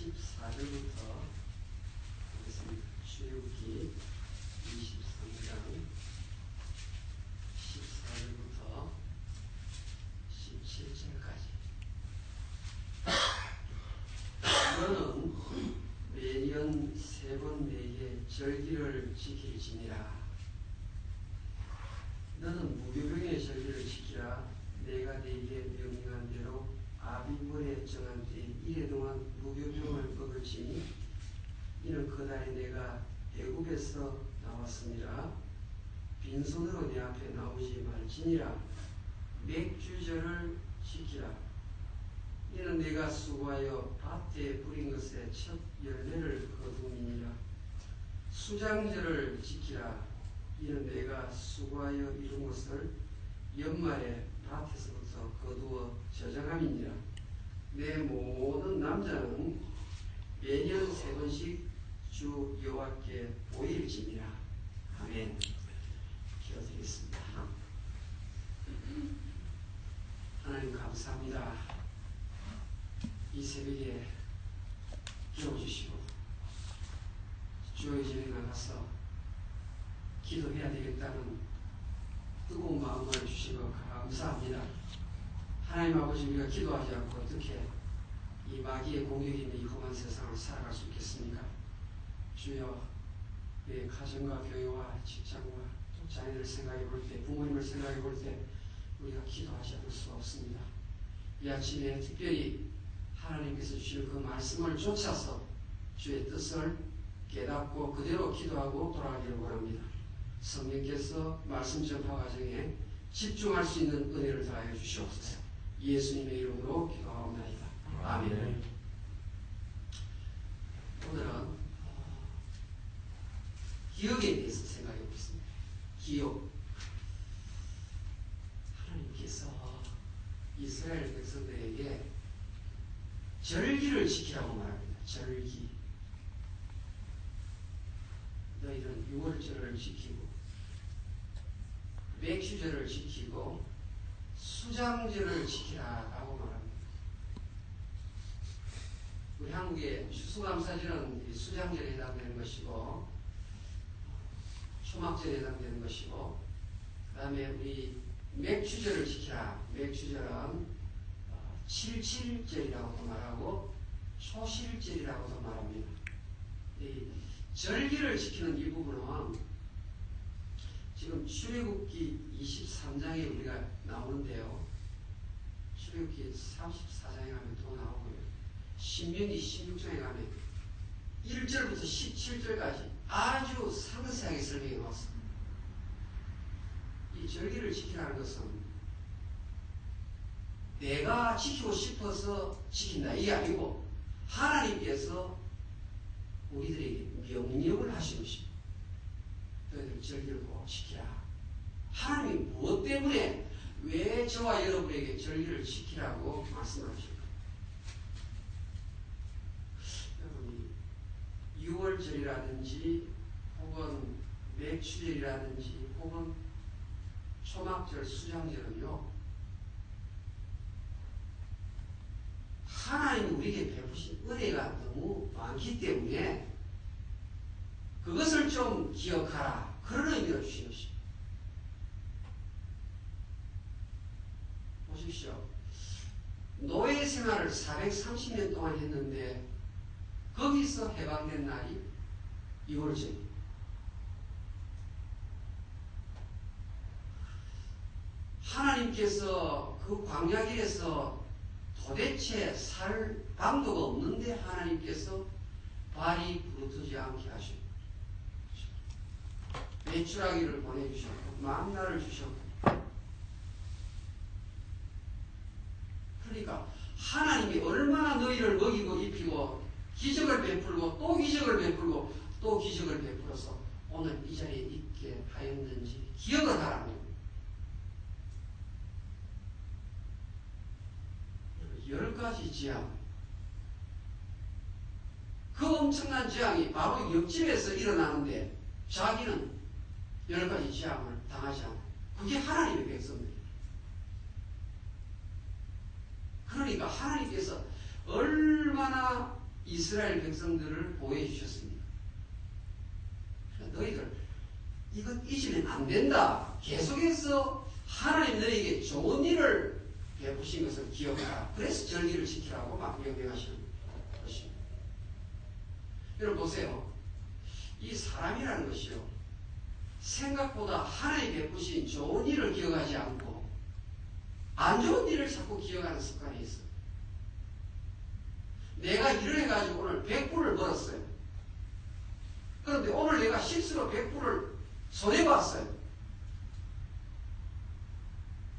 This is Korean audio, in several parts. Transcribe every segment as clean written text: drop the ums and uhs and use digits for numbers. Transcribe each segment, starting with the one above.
14절부터 보겠습니다. 출애굽기 23장 14절부터 17절까지. 너는 매년 3번 내게 절기를 지킬지니라. 너는 무교병의 절기를 지키라. 내가 네게 명령한 대로 아비벌에 정한 때 이래 동안 무교병을 먹을지니 이는 그날에 내가 애굽에서 나왔습니다. 빈손으로 내 앞에 나오지 말지니라. 맥주절을 지키라. 이는 내가 수고하여 밭에 뿌린 것의 첫 열매를 거두니라. 수장절을 지키라. 이는 내가 수고하여 이룬 것을 연말에 밭에서부터 거두어 저장함이니라. 내 모든 남자는 매년 3번씩 주 여호와께 보일지니라. 아멘. 기도드리겠습니다. 하나님 감사합니다. 이 새벽에 깨워주시고 주의 전에 나가서 기도해야 되겠다는 뜨거운 마음을 주시고 감사합니다. 하나님 아버지, 우리가 기도하지 않고 어떻게 이 마귀의 공격이 있는 이 험한 세상을 살아갈 수 있겠습니까? 주여, 우리의 가정과 교회와 직장과 또 자녀를 생각해 볼 때, 부모님을 생각해 볼 때 우리가 기도하지 않을 수 없습니다. 이 아침에 특별히 하나님께서 주신 그 말씀을 쫓아서 주의 뜻을 깨닫고 그대로 기도하고 돌아가기를 원합니다. 성령께서 말씀 전파 과정에 집중할 수 있는 은혜를 더하여 주시옵소서. 예수님의 이름으로 기도하옵나이다. 아멘. 오늘은 기억에 대해서 생각해 보겠습니다. 기억. 하나님께서 이스라엘 백성들에게 절기를 지키라고 말합니다. 절기. 너희는 6월절을 지키고 맥주절을 지키고 수장절을 지키라라고 말합니다. 우리 한국의 추수감사절은 수장절에 해당되는 것이고 초막절에 해당되는 것이고, 그 다음에 우리 맥주절을 지키라. 맥주절은 77절이라고도 말하고 초실절이라고도 말합니다. 이 절기를 지키는 이 부분은 지금 출애굽기 23장에 우리가 나오는데요. 출애굽기 34장에 가면 또 나오고요. 신명기 16장에 가면 1절부터 17절까지 아주 상세하게 설명해 놓았습니다. 이 절기를 지키라는 것은 내가 지키고 싶어서 지킨다 이게 아니고 하나님께서 우리들에게 명령을 하신 것입니다. 너희들 절기를 꼭 지키라. 하나님이 무엇 때문에 왜 저와 여러분에게 절기를 지키라고 말씀하십니까? 여러분이 6월절이라든지 혹은 맥주절이라든지 혹은 초막절, 수장절은요, 하나님이 우리에게 베푸신 은혜가 너무 많기 때문에 그것을 좀 기억하라. 그런 의미로 주신 것입니다. 보십시오. 노예 생활을 430년 동안 했는데 거기서 해방된 날이 6월절입니다. 하나님께서 그 광야길에서 도대체 살 방도가 없는데 하나님께서 발이 부르트지 않게 하시고 메추라기를 보내주셨고 만나를 주셨고, 그러니까 하나님이 얼마나 너희를 먹이고 입히고 기적을 베풀고 또 기적을 베풀고 또 기적을 베풀어서 오늘 이 자리에 있게 하였는지 기억을 하라는 겁니다. 10가지 재앙, 그 엄청난 재앙이 바로 옆집에서 일어나는데 자기는 10가지 재앙을 당하지 않아요. 그게 하나님의 백성들이에요. 그러니까 하나님께서 얼마나 이스라엘 백성들을 보호해 주셨습니다. 너희들 이것 잊으면 안 된다. 계속해서 하나님 너희에게 좋은 일을 베푸신 것을 기억하라. 그래서 절기를 지키라고 막 명령하시는 것입니다. 여러분 보세요. 이 사람이라는 것이요, 생각보다 하나님 베푸신 좋은 일을 기억하지 않고 안 좋은 일을 자꾸 기억하는 습관이 있어요. 내가 일을 해가지고 오늘 100불을 벌었어요. 그런데 오늘 내가 실수로 100불을 손해봤어요.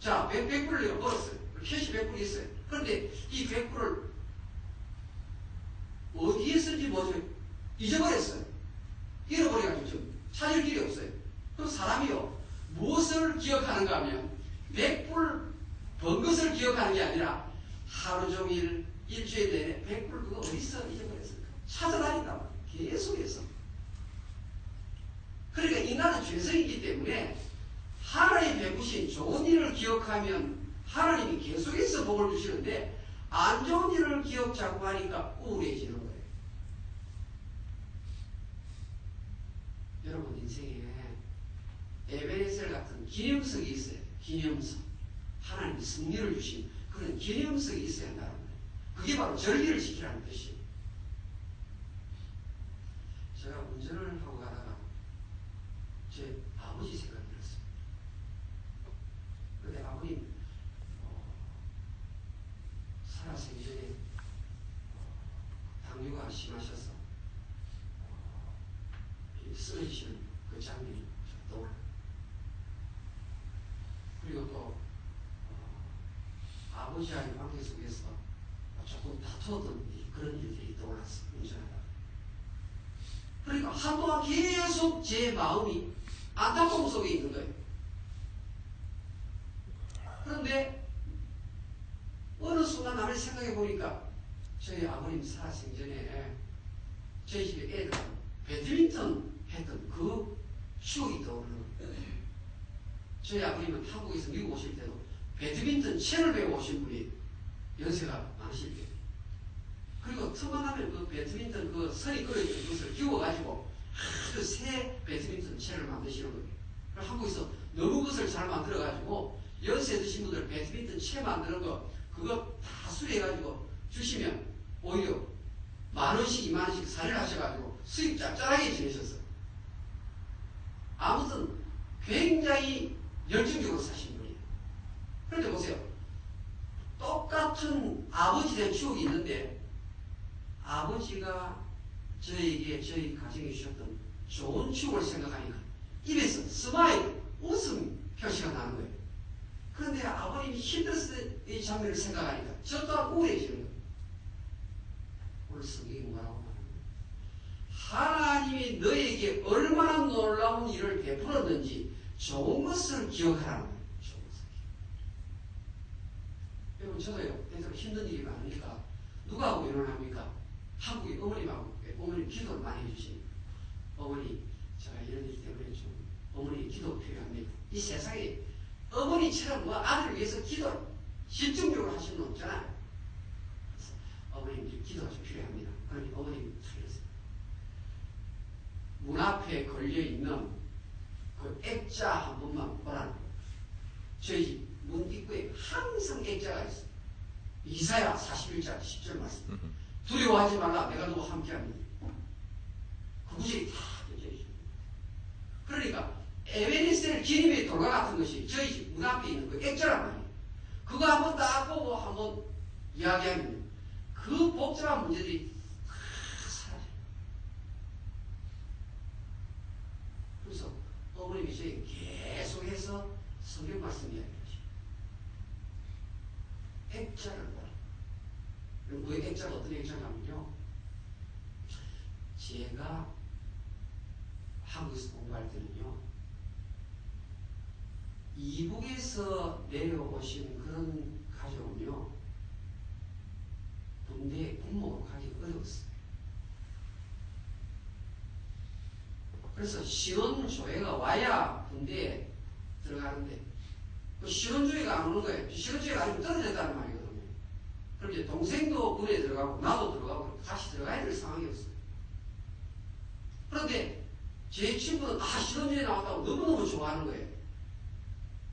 자, 100불을 내가 벌었어요. 캐시 100불이 있어요. 그런데 이 100불을 어디에 쓴지 뭐죠? 잊어버렸어요. 잃어버려가지고 지금 찾을 길이 없어요. 그럼 사람이요, 무엇을 기억하는가 하면 100불 번 것을 기억하는 게 아니라 하루 종일 일주일 내내 100불 그거 어디서 잊어버렸을까? 찾아다닌단 말이에요. 계속해서. 그러니까 인간은 죄성이기 때문에 하나님 베푸신 좋은 일을 기억하면 하나님이 계속해서 복을 주시는데 안 좋은 일을 기억 자꾸 하니까 우울해지는 거예요. 여러분 인생에 에베네셀 같은 기념석이 있어요. 기념석. 하나님이 승리를 주신 그런 기념석이 있어야 한다는 거예요. 그게 바로 절기를 지키라는 뜻이에요. 제가 운전을 하고 가다가 제 아버지 생각이 들었어요. 그런데 아버님 살아생전에 당뇨가 심하셔서 쓰러지시는 그 장면이 떠올라요. 그리고 또 아버지와의 관계 속에서 조금 다투었던 그런 일들이 떠올랐어요. 운전하다가. 그러니까 한동안 계속 제 마음이 안타까움 속에 있는 거예요. 그런데 어느 순간 나를 생각해 보니까 저희 아버님 살아생전에 저희 집에 애들 배드민턴 했던 그 추억이 떠오르는 거예요. 저희 아버님은 한국에서 미국 오실 때도 배드민턴 채를 배워오신 분이 연세가 많으실 때예요. 그리고 틈만 하면 그 배드민턴 그 선이 끓여있는 것을 끼워가지고 아주 새 배드민턴 채를 만드시는 거예요. 그래서 한국에서 너무 그것을 잘 만들어가지고 연세 드신 분들 배드민턴 채 만드는 거 그거 다 수리해가지고 주시면 오히려 10,000원씩 20,000원씩 살인을 하셔가지고 수입 짭짤하게 지내셨어요. 아무튼 굉장히 열정적으로 사신 분이에요. 그런데 보세요. 똑같은 아버지 된 추억이 있는데 아버지가 저에게 저희 가정에 주셨던 좋은 추억을 생각하니까 입에서 스마일, 웃음 표시가 나는 거예요. 그런데 아버님이 힘들었을 때 이 장면을 생각하니까 저 또한 우울해지는 거예요. 오늘 성경이 뭐라고 말하는 거예요? 하나님이 너에게 얼마나 놀라운 일을 베풀었는지 좋은 것을 기억하라는 거예요. 좋은 것을. 여러분 저도요, 때때로 힘든 일이 많으니까 누구하고 의논합니까? 한국의 어머님하고, 어머님 기도를 많이 해주십니다. 어머니, 제가 이런 일 때문에 좀 어머니 기도 필요합니다. 이 세상에 어머니처럼 뭐 아들을 위해서 기도를 집중적으로 하시는 분 없잖아요. 그래서 어머님 기도가 좀 필요합니다. 그러니 어머님 살렸어요. 문 앞에 걸려있는 그 액자 한 번만 보라는 거예요. 저희 집 문 입구에 항상 액자가 있어요. 이사야 41장 10절 말씀. 두려워하지 말라. 내가 너와 함께합니다. 그 구절이 다 껴져 있습니다. 그러니까 에베네셀 기념의 돌과 같은 것이 저희 집 문 앞에 있는 그 액자란 말이에요. 그거 한번 딱 보고 한번 이야기하면 그 복잡한 문제들이 다 사라져요. 그래서 어머님이 저희 계속해서 성경 말씀 이야기하시죠. 액자를 보라. 그 액자가 어떤 액자냐면요. 제가 한국에서 공부할 때는요. 이북에서 내려오신 그런 가족은요. 군대에 군목으로 가기 어려웠어요. 그래서 신원조회가 와야 군대에 들어가는데 그 신원조회가 안 오는 거예요. 신원조회가 아니면 떨어졌다는 말이거든요. 그럼 이제 동생도 군에 들어가고 나도 들어가고 같이 들어가야 될 상황이었어요. 그런데 제 친구는 실험실에 나왔다고 너무너무 좋아하는 거예요.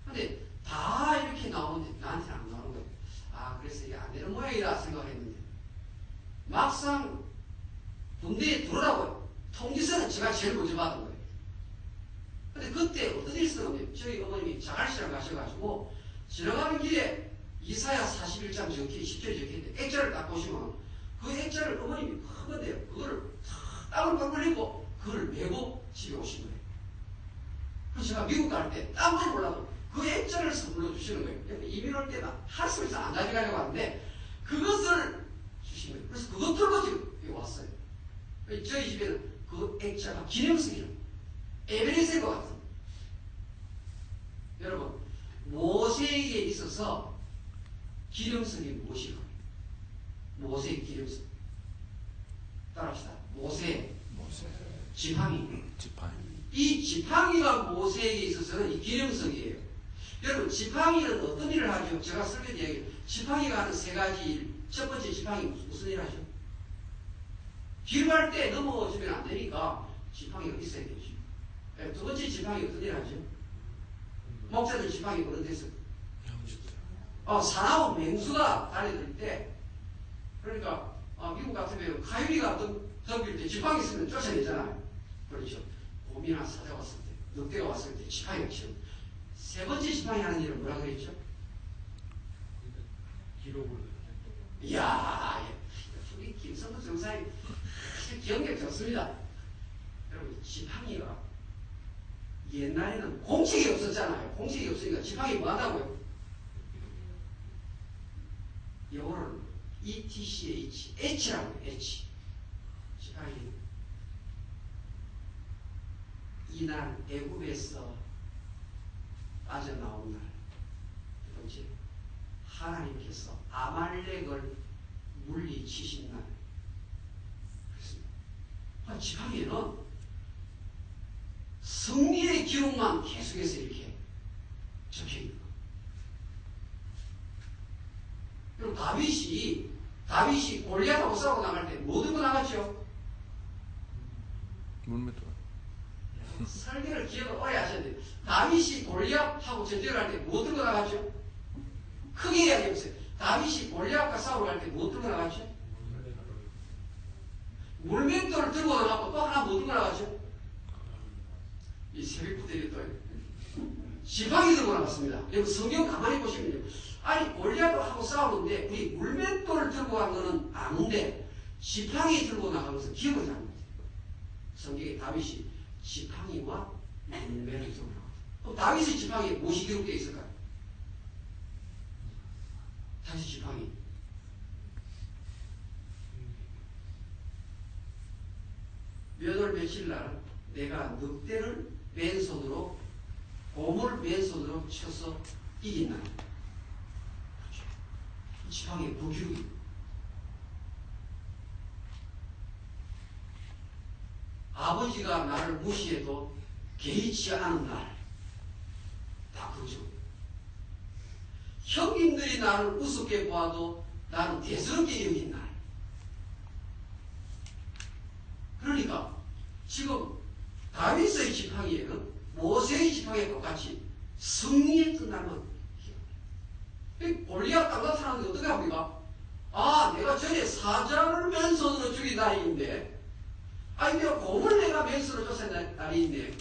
근데 다 이렇게 나오는데 나한테는 안 나오는 거예요. 그래서 이게 안 되는 모양이다 생각했는데 막상 군대에 들어오라고요. 통지서는 제가 제일 먼저 받은 거예요. 근데 그때 어떤 일이 있었냐면 저희 어머님이 자갈시장 가셔가지고 지나가는 길에 이사야 41장 적혀 10절에 적혀있는데 액자를 딱 보시면 그 액자를 어머님이 크건데요. 그거를 땀을 뻘뻘 흘리고 그걸 메고 집에 오신 거예요. 그래서 제가 미국 갈 때 땀도 몰라도 그 액자를 선물로 주시는 거예요. 이민 올 때는 한숨에서 안 가져가려고 하는데 그것을 주신 거예요. 그래서 그것 들고 지금 여기 왔어요. 저희 집에는 그 액자가 기념성이에요. 에베레스트인 것 같아요. 여러분, 모세에게 있어서 기념성이 무엇일까요? 모세의 기념성. 따라합시다. 모세. 지팡이. 이 지팡이가 모세에게 있어서는 이 기념성이에요. 여러분, 지팡이는 어떤 일을 하죠? 제가 설명 이야기해요. 지팡이가 하는 세 가지 일. 첫 번째 지팡이 무슨 일 하죠? 길 갈 때 넘어지면 안 되니까 지팡이가 있어야 되죠. 두 번째 지팡이 어떤 일 하죠? 목자들 지팡이 그런 데서 사나운 맹수가 달려들 때 그러니까 미국 같으면 가유리가 덤빌 때 지팡이 있으면 쫓아내잖아요. 그렇죠. 곰이나 사자 왔을 때 늑대가 왔을 때 지팡이가 치는 세 번째 지팡이 하는 일은 뭐라 그랬죠? 기록을 이야 우리 김성도 정사님 기억력 좋습니다. 여러분 지팡이가 옛날에는 공책이 없었잖아요. 공책이 없으니까 지팡이 뭐 한다고요? 영어로는 ETCH, H라고 해요. H. 지팡이. 이날 애굽에서 빠져나온 날. 두 번째, 하나님께서 아말렉을 물리치신 날. 그렇습니다. 지팡이는 승리의 기록만 계속해서 이렇게 적혀있는 거예요. 그리고 다윗이 골리앗하고 싸우고 나갈 때 뭐 들고 나갔죠? 물맷돌. 설계를 기억을 오래 하셔야 돼요. 다윗이 골리앗하고 전쟁을 할 때 뭐 들고 나갔죠? 크게 이야기해보세요. 다윗이 골리앗과 싸우러 갈 때 뭐 들고 나갔죠? 물맷돌을 들고 나가고 또 하나 뭐 들고 나갔죠? 이 새벽부터 또 지팡이 들고 나갔습니다. 여러분 성경 가만히 보시면요. 아니 골리앗하고 싸우는데 우리 물맷돌을 들고 간 거는 아는데 지팡이 들고 나가면서 기억을 잘못해요. 성경에 다윗이 지팡이와 물맷을 들고 나갔어요. 그럼 다윗의 지팡이에 무엇이 기록되어 있을까요? 다윗의 지팡이. 몇 월 며칠 날 내가 늑대를 맨손으로 곰을 맨손으로 쳐서 이긴 날. 지팡이의 그 기록이. 아버지가 나를 무시해도 개의치 않은 날. 다 그러죠. 형님들이 나를 우습게 보아도 나는 대수롭게 여긴 날. 그러니까 지금 다윗의 지팡이에는 모세의 지팡이와 똑같이 승리했던 날만 골리앗 딱 나타나는데 어떻게 합니까? 내가 전에 사자를 맨손으로 죽인 날이 있는데 내가 곰을 내가 맨손으로 쫓은 날이 있네.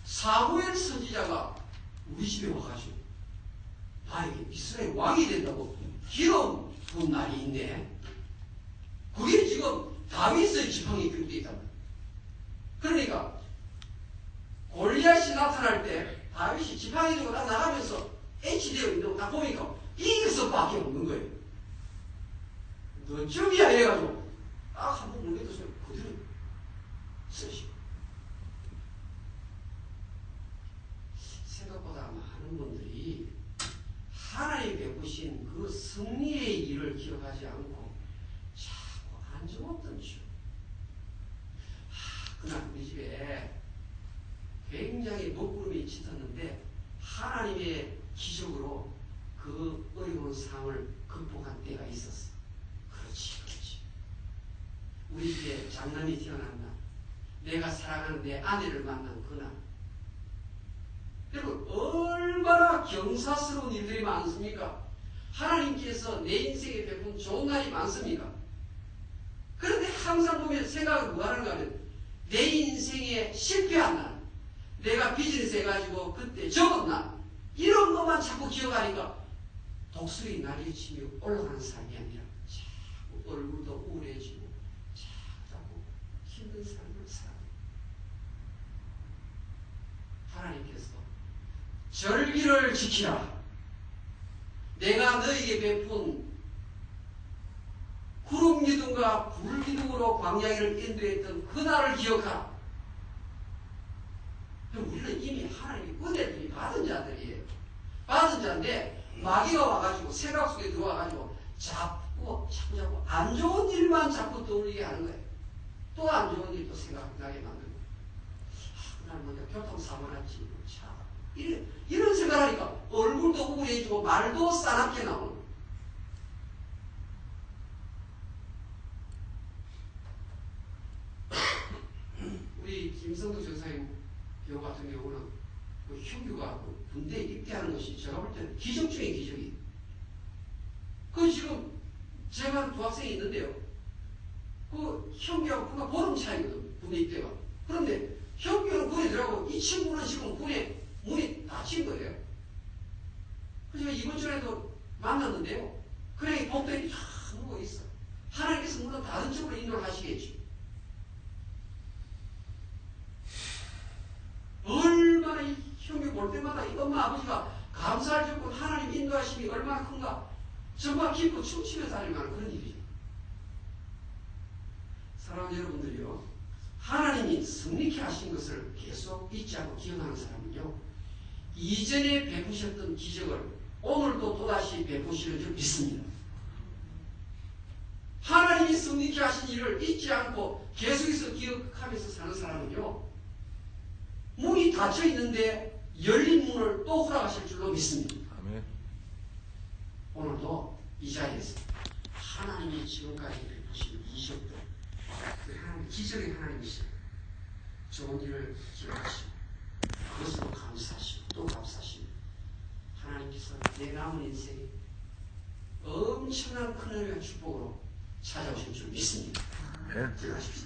사무엘 선지자가 우리 집에 와가지고 나에게 이스라엘 왕이 된다고 기름 부은 날이 있네. 그게 지금 다윗의 지팡이에 기록되어 있단 말이에요. 그러니까 골리앗이 나타날 때 다윗이 지팡이 들고 딱 나가면서 H되어 있는 거 딱 보니까 이것밖에 없는 거예요. 너 점이야 해가지고 딱 한번 물려줬어요. 그대로 쓰시고. 생각보다 많은 분들이 하나님 베푸신 그 승리의 일을 기억하지 않고 자꾸 안정없던 주. 그날 우리 집에 굉장히 먹구름이 짙었는데 하나님의 기적으로 그 어려운 상황을 극복한 때가 있었어. 그렇지. 우리 집에 장남이 태어난 날, 내가 사랑하는 내 아내를 만난 그날. 여러분, 얼마나 경사스러운 일들이 많습니까? 하나님께서 내 인생에 베푼 좋은 날이 많습니까? 그런데 항상 보면 생각을 뭐 하는가 하면 내 인생에 실패한 날, 내가 비즈니스 해가지고 그때 적은 날, 이런 것만 자꾸 기억하니까 독수리 날개 치며 올라가는 삶이 아니라 자꾸 얼굴도 우울해지고 자꾸 힘든 삶을 살아요. 하나님께서 절기를 지키라. 내가 너에게 베푼 구름 기둥과 불 기둥으로 광야를 인도했던 그날을 기억하라. 우리는 이미 하나님의 은혜들이 받은 자들이에요. 받은 자인데 마귀가 와가지고 생각 속에 들어와가지고 자꾸 안 좋은 일만 자꾸 떠올리게 하는 거예요. 또 안 좋은 일도 생각나게 만들고, 그날 뭐냐 교통사고 났지, 참 이런 생각하니까 얼굴도 우울해지고 말도 싸납게 나오는 거예요. 우리 김성도 전사님 경우 같은 경우는 그 형규가 군대에 입대하는 것이 제가 볼 때는 기적 중에 기적이에요. 그 지금 제가 두 학생이 있는데요. 그 형규하고 그가 보름 차이거든, 군대 입대가. 그런데 형규는 군에 들어가고 이 친구는 지금 군에 문이 닫힌 거예요. 그래서 이번 주에도 만났는데요. 그래 복도에 쫙 누워 있어. 하나님께서 물론 다른 쪽으로 인도를 하시겠지. 얼마나 이 형이 볼 때마다 이 엄마 아버지가 감사할 정도로 하나님 인도하심이 얼마나 큰가 정말 기쁘고 춤추며 살릴 만한 그런 일이죠. 사랑하는 여러분들이요, 하나님이 승리케 하신 것을 계속 잊지 않고 기억하는 사람은요, 이전에 베푸셨던 기적을 오늘도 또다시 베푸시는 줄 믿습니다. 하나님이 승리케 하신 일을 잊지 않고 계속해서 기억하면서 사는 사람은요, 문이 닫혀 있는데 열린 문을 또 허락하실 줄로 믿습니다. 아멘. 오늘도 이 자리에서 하나님이 지금까지 베푸신 이적들, 그 하나님, 기적의 하나님이시죠. 좋은 일을 기억하시고 그것으로 감사하시고 또 감사하시고 하나님께서 내 남은 인생에 엄청난 큰 은혜와 축복으로 찾아오실 줄 믿습니다. 네. 기도하십시오.